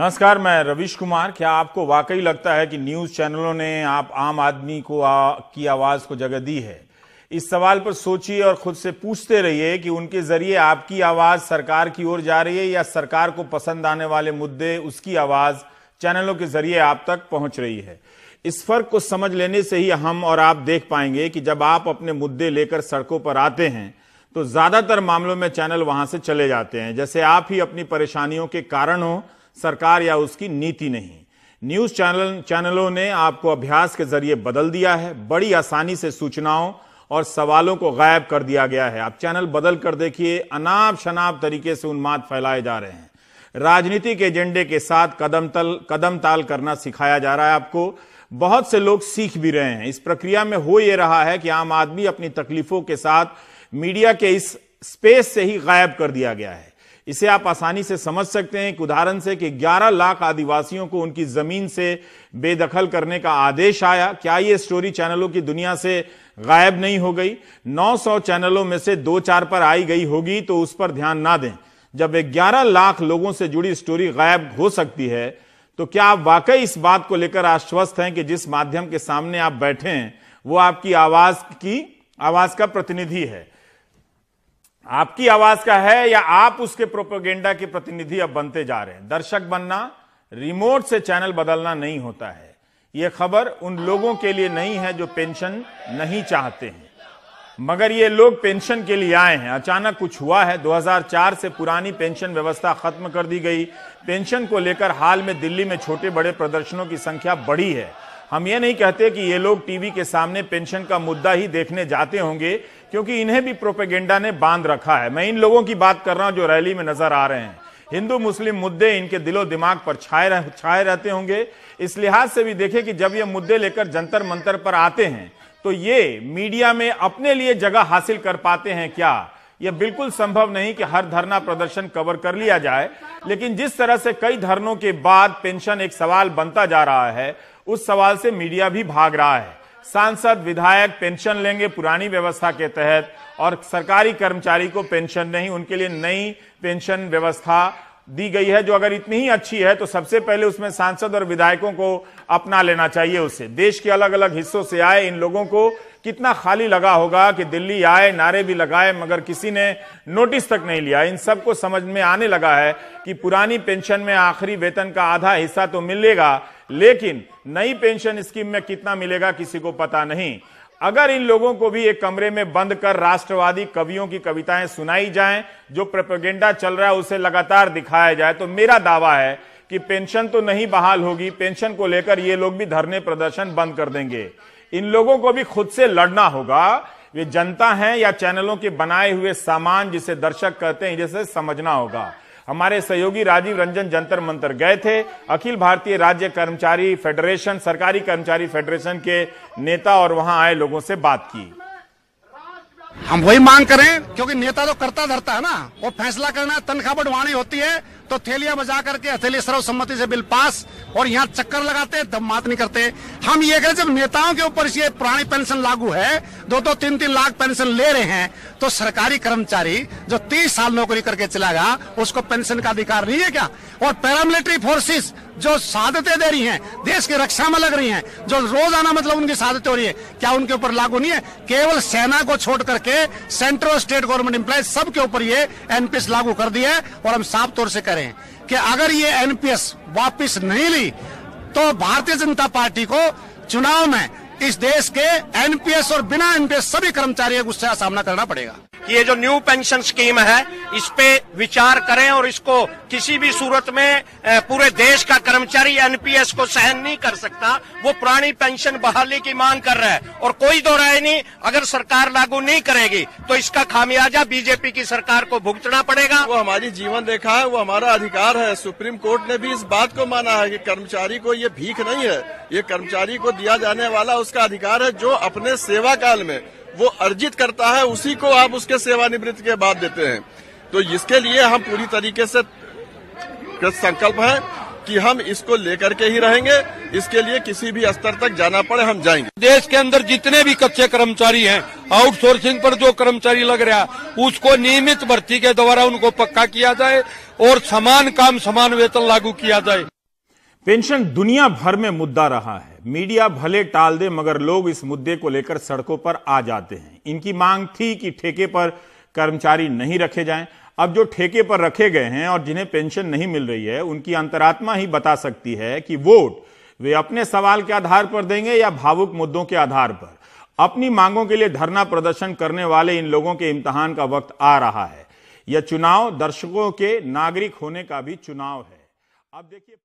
नमस्कार, मैं रवीश कुमार। क्या आपको वाकई लगता है कि न्यूज चैनलों ने आप आम आदमी को की आवाज को जगह दी है? इस सवाल पर सोचिए और खुद से पूछते रहिए कि उनके जरिए आपकी आवाज सरकार की ओर जा रही है या सरकार को पसंद आने वाले मुद्दे, उसकी आवाज चैनलों के जरिए आप तक पहुंच रही है। इस फर्क को समझ लेने से ही हम और आप देख पाएंगे कि जब आप अपने मुद्दे लेकर सड़कों पर आते हैं तो ज्यादातर मामलों में चैनल वहां से चले जाते हैं, जैसे आप ही अपनी परेशानियों के कारण हो, सरकार या उसकी नीति नहीं। न्यूज चैनलों ने आपको अभ्यास के जरिए बदल दिया है। बड़ी आसानी से सूचनाओं और सवालों को गायब कर दिया गया है। आप चैनल बदल कर देखिए, अनाप शनाप तरीके से उन्माद फैलाए जा रहे हैं। राजनीतिक एजेंडे के साथ कदम ताल करना सिखाया जा रहा है आपको। बहुत से लोग सीख भी रहे हैं। इस प्रक्रिया में हो यह रहा है कि आम आदमी अपनी तकलीफों के साथ मीडिया के इस स्पेस से ही गायब कर दिया गया है। इसे आप आसानी से समझ सकते हैं एक उदाहरण से कि 11 लाख आदिवासियों को उनकी जमीन से बेदखल करने का आदेश आया। क्या यह स्टोरी चैनलों की दुनिया से गायब नहीं हो गई? 900 चैनलों में से 2-4 पर आई गई होगी तो उस पर ध्यान ना दें। जब 11 लाख लोगों से जुड़ी स्टोरी गायब हो सकती है तो क्या आप वाकई इस बात को लेकर आश्वस्त हैं कि जिस माध्यम के सामने आप बैठे हैं वो आपकी आवाज का प्रतिनिधि है, आपकी आवाज का है, या आप उसके प्रोपेगेंडा के प्रतिनिधि अब बनते जा रहे हैं? दर्शक बनना रिमोट से चैनल बदलना नहीं होता है। यह खबर उन लोगों के लिए नहीं है जो पेंशन नहीं चाहते हैं, मगर ये लोग पेंशन के लिए आए हैं। अचानक कुछ हुआ है। 2004 से पुरानी पेंशन व्यवस्था खत्म कर दी गई। पेंशन को लेकर हाल में दिल्ली में छोटे बड़े प्रदर्शनों की संख्या बढ़ी है। हम ये नहीं कहते कि ये लोग टीवी के सामने पेंशन का मुद्दा ही देखने जाते होंगे, क्योंकि इन्हें भी प्रोपेगेंडा ने बांध रखा है। मैं इन लोगों की बात कर रहा हूं जो रैली में नजर आ रहे हैं। हिंदू मुस्लिम मुद्दे इनके दिलो दिमाग पर छाए रहते होंगे। इस लिहाज से भी देखें कि जब ये मुद्दे लेकर जंतर मंतर पर आते हैं तो ये मीडिया में अपने लिए जगह हासिल कर पाते हैं क्या? यह बिल्कुल संभव नहीं कि हर धरना प्रदर्शन कवर कर लिया जाए, लेकिन जिस तरह से कई धरनों के बाद पेंशन एक सवाल बनता जा रहा है, उस सवाल से मीडिया भी भाग रहा है। सांसद विधायक पेंशन लेंगे पुरानी व्यवस्था के तहत, और सरकारी कर्मचारी को पेंशन नहीं, उनके लिए नई पेंशन व्यवस्था दी गई है जो अगर इतनी ही अच्छी है तो सबसे पहले उसमें सांसद और विधायकों को अपना लेना चाहिए। उससे देश के अलग अलग हिस्सों से आए इन लोगों को कितना खाली लगा होगा कि दिल्ली आए, नारे भी लगाए, मगर किसी ने नोटिस तक नहीं लिया। इन सबको समझ में आने लगा है कि पुरानी पेंशन में आखिरी वेतन का आधा हिस्सा तो मिलेगा, लेकिन नई पेंशन स्कीम में कितना मिलेगा किसी को पता नहीं। अगर इन लोगों को भी एक कमरे में बंद कर राष्ट्रवादी कवियों की कविताएं सुनाई जाएं, जो प्रोपेगेंडा चल रहा है उसे लगातार दिखाया जाए, तो मेरा दावा है कि पेंशन तो नहीं बहाल होगी। पेंशन को लेकर ये लोग भी धरने प्रदर्शन बंद कर देंगे। इन लोगों को भी खुद से लड़ना होगा। वे जनता हैं या चैनलों के बनाए हुए सामान जिसे दर्शक कहते हैं, जिसे समझना होगा। हमारे सहयोगी राजीव रंजन जंतर मंतर गए थे। अखिल भारतीय राज्य कर्मचारी फेडरेशन, सरकारी कर्मचारी फेडरेशन के नेता और वहां आए लोगों से बात की। हम वही मांग करें, क्योंकि नेता तो करता धरता है ना, वो फैसला करना, तनख्वाह बढ़वानी होती है तो थैलियां बजा करके हथेली सर्वसम्मति से बिल पास, और यहाँ चक्कर लगाते, दम मात नहीं करते। हम ये कहें जब नेताओं के ऊपर ये पुरानी पेंशन लागू है, 2-2, 3-3 लाख पेंशन ले रहे हैं, तो सरकारी कर्मचारी जो 30 साल नौकरी करके चला गया उसको पेंशन का अधिकार नहीं है क्या? और पैरामिलिट्री फोर्सेस जो शहादतें दे रही हैं, देश की रक्षा में लग रही हैं, जो रोजाना मतलब उनकी शहादतें हो रही है, क्या उनके ऊपर लागू नहीं है? केवल सेना को छोड़ करके सेंट्रल स्टेट गवर्नमेंट एम्प्लॉय सबके ऊपर ये एनपीएस लागू कर दिया है। और हम साफ तौर से करें कि अगर ये एनपीएस वापस नहीं ली तो भारतीय जनता पार्टी को चुनाव में इस देश के एनपीएस और बिना एनपीएस सभी कर्मचारियों को गुस्से का सामना करना पड़ेगा। ये जो न्यू पेंशन स्कीम है इस पे विचार करें, और इसको किसी भी सूरत में पूरे देश का कर्मचारी एनपीएस को सहन नहीं कर सकता। वो पुरानी पेंशन बहाली की मांग कर रहा है, और कोई दो राय नहीं, अगर सरकार लागू नहीं करेगी तो इसका खामियाजा बीजेपी की सरकार को भुगतना पड़ेगा। वो हमारी जीवन रेखा है, वो हमारा अधिकार है। सुप्रीम कोर्ट ने भी इस बात को माना है कि कर्मचारी को ये भीख नहीं है, ये कर्मचारी को दिया जाने वाला उसका अधिकार है। जो अपने सेवा काल में वो अर्जित करता है उसी को आप उसके सेवानिवृत्ति के बाद देते हैं। तो इसके लिए हम पूरी तरीके से संकल्प है कि हम इसको लेकर के ही रहेंगे। इसके लिए किसी भी स्तर तक जाना पड़े हम जाएंगे। देश के अंदर जितने भी कच्चे कर्मचारी हैं, आउटसोर्सिंग पर जो कर्मचारी लग रहा है उसको नियमित भर्ती के द्वारा उनको पक्का किया जाए और समान काम समान वेतन लागू किया जाए। पेंशन दुनिया भर में मुद्दा रहा है। मीडिया भले टाल दे मगर लोग इस मुद्दे को लेकर सड़कों पर आ जाते हैं। इनकी मांग थी कि ठेके पर कर्मचारी नहीं रखे जाएं। अब जो ठेके पर रखे गए हैं और जिन्हें पेंशन नहीं मिल रही है, उनकी अंतरात्मा ही बता सकती है कि वोट वे अपने सवाल के आधार पर देंगे या भावुक मुद्दों के आधार पर। अपनी मांगों के लिए धरना प्रदर्शन करने वाले इन लोगों के इम्तिहान का वक्त आ रहा है। यह चुनाव दर्शकों के नागरिक होने का भी चुनाव है। अब देखिए।